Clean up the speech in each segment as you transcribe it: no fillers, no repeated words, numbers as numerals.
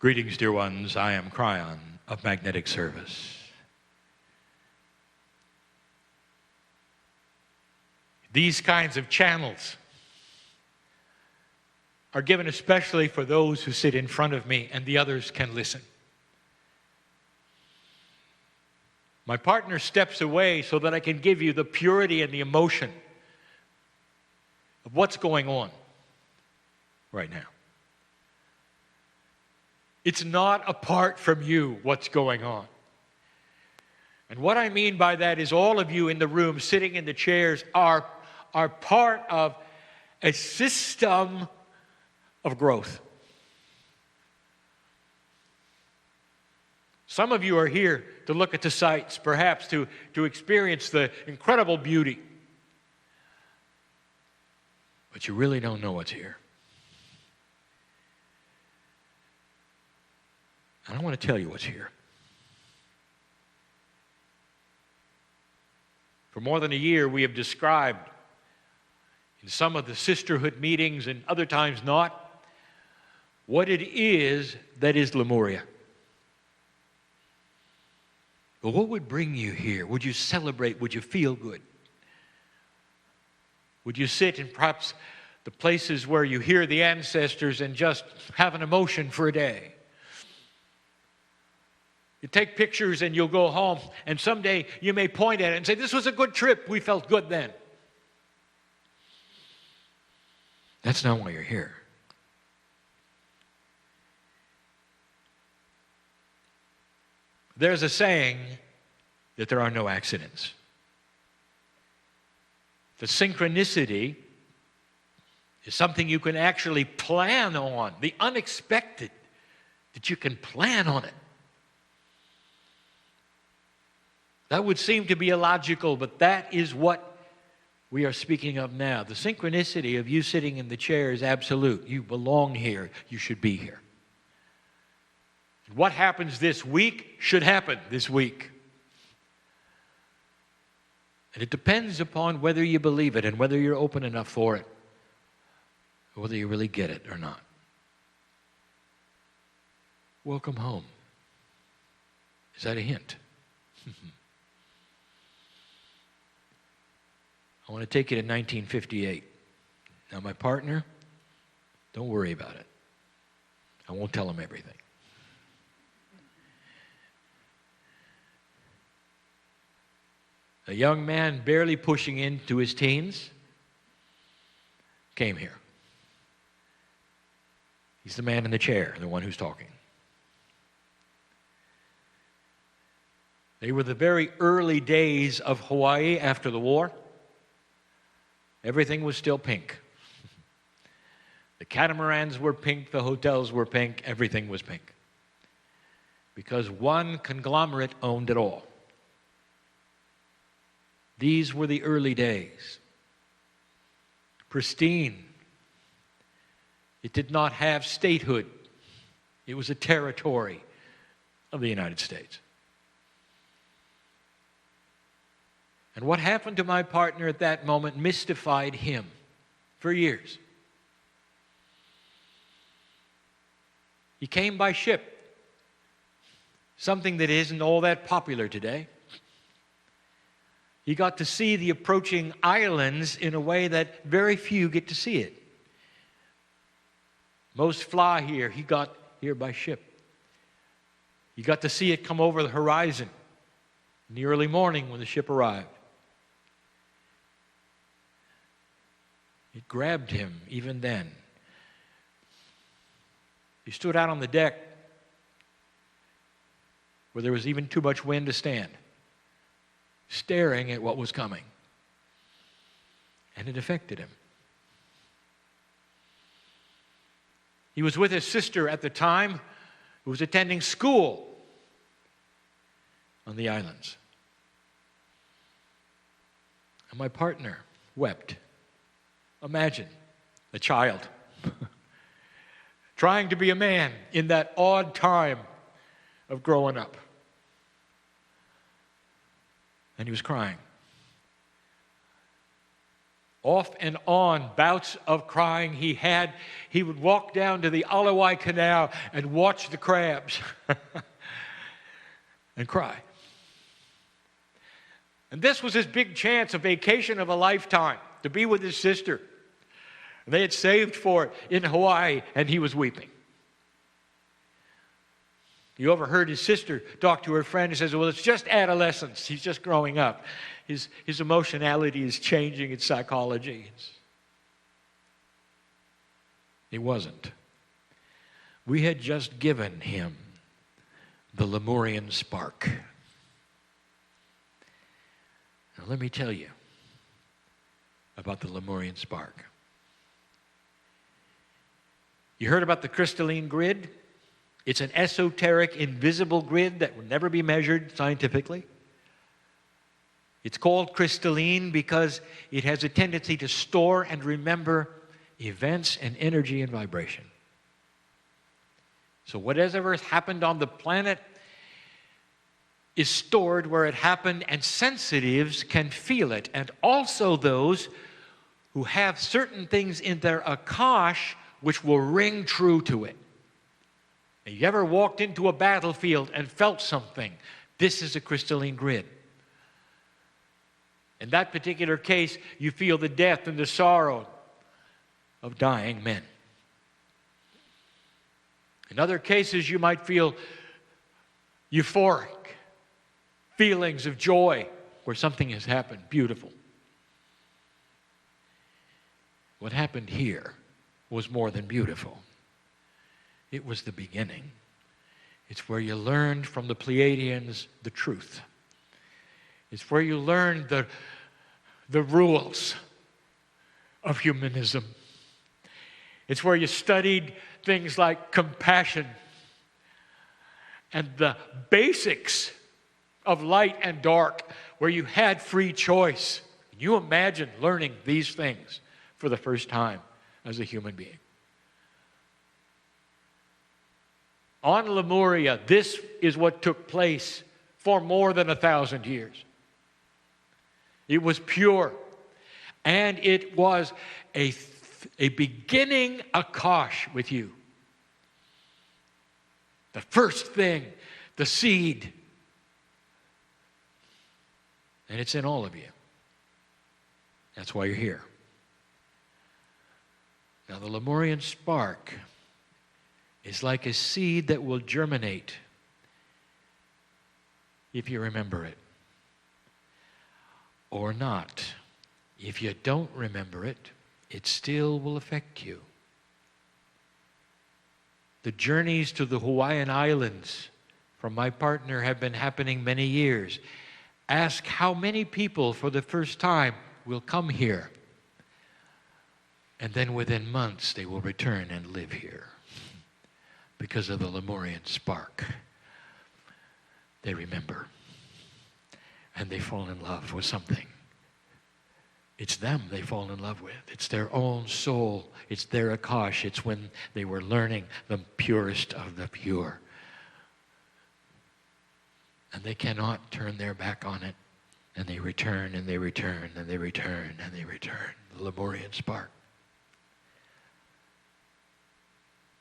Greetings, dear ones. I am Kryon of Magnetic Service. These kinds of channels are given especially for those who sit in front of me, and the others can listen. My partner steps away so that I can give you the purity and the emotion of what's going on right now. It's not apart from you what's going on. And what I mean by that is all of you in the room sitting in the chairs are part of a system of growth. Some of you are here to look at the sights, perhaps to experience the incredible beauty. But you really don't know what's here. And I want to tell you what's here. For more than a year, we have described in some of the sisterhood meetings and other times not, what it is that is Lemuria. But what would bring you here? Would you celebrate? Would you feel good? Would you sit in perhaps the places where you hear the ancestors and just have an emotion for a day? You take pictures and you'll go home, and someday you may point at it and say, this was a good trip. We felt good then. That's not why you're here. There's a saying that there are no accidents. The synchronicity is something you can actually plan on, the unexpected, that you can plan on it. That would seem to be illogical, but that is what we are speaking of now. The synchronicity of you sitting in the chair is absolute. You belong here. You should be here. What happens this week should happen this week. And it depends upon whether you believe it and whether you're open enough for it, or whether you really get it or not. Welcome home. Is that a hint? I want to take you to 1958. Now, my partner, don't worry about it. I won't tell him everything. A young man barely pushing into his teens came here. He's the man in the chair, the one who's talking. They were the very early days of Hawaii after the war. Everything was still pink. The catamarans were pink, the hotels were pink, everything was pink. Because one conglomerate owned it all. These were the early days. Pristine. It did not have statehood. It was a territory of the United States. And what happened to my partner at that moment mystified him for years. He came by ship, something that isn't all that popular today. He got to see the approaching islands in a way that very few get to see it. Most fly here. He got here by ship. He got to see it come over the horizon in the early morning when the ship arrived. It grabbed him even then. He stood out on the deck where there was even too much wind to stand, staring at what was coming. And it affected him. He was with his sister at the time, who was attending school on the islands. And my partner wept. Imagine a child trying to be a man in that odd time of growing up. And he was crying. off and on bouts of crying he had. He would walk down to the Alawai Canal and watch the crabs and cry. And this was his big chance, a vacation of a lifetime, to be with his sister. They had saved for it in Hawaii, and he was weeping. You overheard his sister talk to her friend and says, well, it's just adolescence. He's just growing up. His emotionality is changing, its psychology. It wasn't. We had just given him the Lemurian spark. Now let me tell you about the Lemurian spark. You heard about the crystalline grid? It's an esoteric, invisible grid that will never be measured scientifically. It's called crystalline because it has a tendency to store and remember events and energy and vibration. So whatever happened on the planet is stored where it happened, and sensitives can feel it. And also those who have certain things in their akash which will ring true to it. Have you ever walked into a battlefield and felt something? This is a crystalline grid. In that particular case, you feel the death and the sorrow of dying men. In other cases, you might feel euphoric feelings of joy where something has happened beautiful. What happened here was more than beautiful. It was the beginning. It's where you learned from the Pleiadians the truth. It's where you learned the rules of humanism. It's where you studied things like compassion and the basics of light and dark, where you had free choice. Can you imagine learning these things for the first time as a human being? On Lemuria, this is what took place for more than 1,000 years. It was pure, and it was a beginning akash with you. The first thing, the seed. And it's in all of you. That's why you're here. Now, the Lemurian spark is like a seed that will germinate if you remember it, or not. If you don't remember it, it still will affect you. The journeys to the Hawaiian Islands from my partner have been happening many years. Ask how many people for the first time will come here, and then within months they will return and live here because of the Lemurian spark. They remember, and they fall in love with something. It's them they fall in love with. It's their own soul. It's their akash. It's when they were learning the purest of the pure. And they cannot turn their back on it. And they return, and they return, and they return, and they return. The Lemurian spark.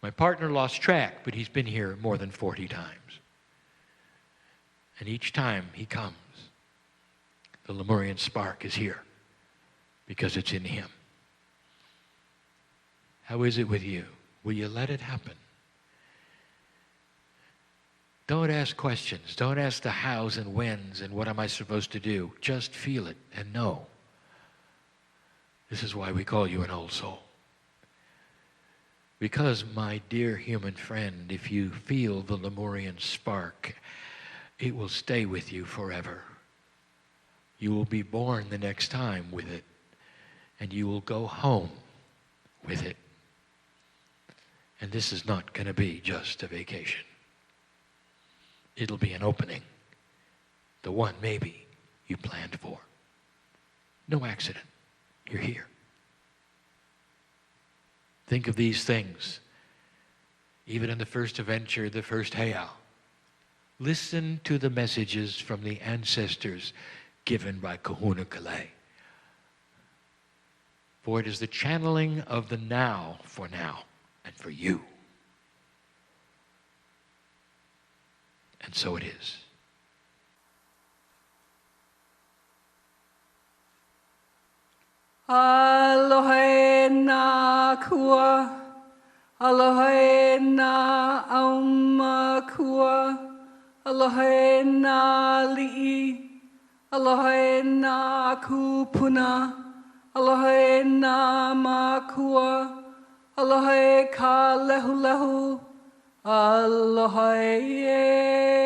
My partner lost track, but he's been here more than 40 times. And each time he comes, the Lemurian spark is here because it's in him. How is it with you? Will you let it happen? Don't ask questions. Don't ask the hows and whens and what am I supposed to do. Just feel it and know. This is why we call you an old soul. Because, my dear human friend, if you feel the Lemurian spark, it will stay with you forever. You will be born the next time with it, and you will go home with it. And this is not going to be just a vacation. It'll be an opening, the one maybe you planned for. No accident. You're here. Think of these things. Even in the first adventure, the first heiau. Listen to the messages from the ancestors given by Kahuna Kalei. For it is the channeling of the now and for you. And so it is. Aloha na kua, aloha na auma kua, aloha na li'i, aloha na kupuna, aloha na makua, aloha ka lehu lehu, aloha e.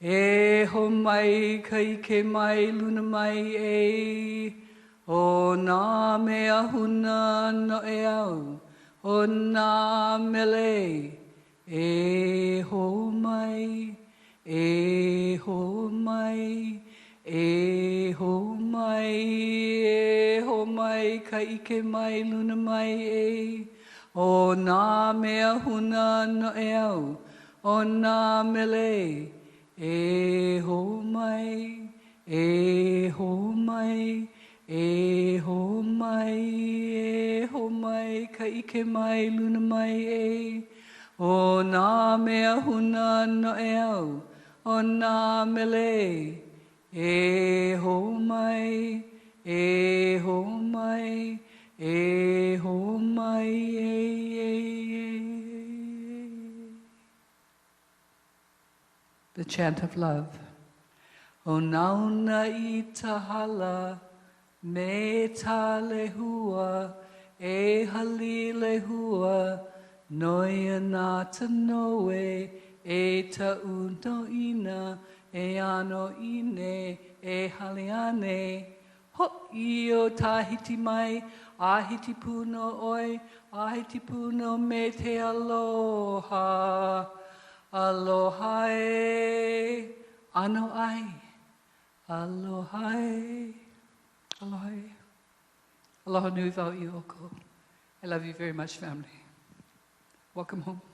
E ho mai ka ike mai luna mai e. O nā mea huna no e au. O nā mele. E ho mai. E ho mai. E ho mai. E ho mai ka ike mai luna mai e. O nā mea huna no e au. O nā mele. E ho mai, e ho mai, e ho mai, e ho mai, ka ike mai, luna mai e. O nā mea huna no e au, o nā mele. E ho mai, e ho mai, e ho mai, The chant of love. O nauna I tahala, me ta lehua, e hali lehua, noia nā ta noe, e ta uno ina, e ano ine, e hali ane. Ho I o tahiti mai, ahiti puno oi, ahiti puno me te aloha. Aloha e, ano ai, aloha e, aloha e. Aloha nui wau I oko. I love you very much, family. Welcome home.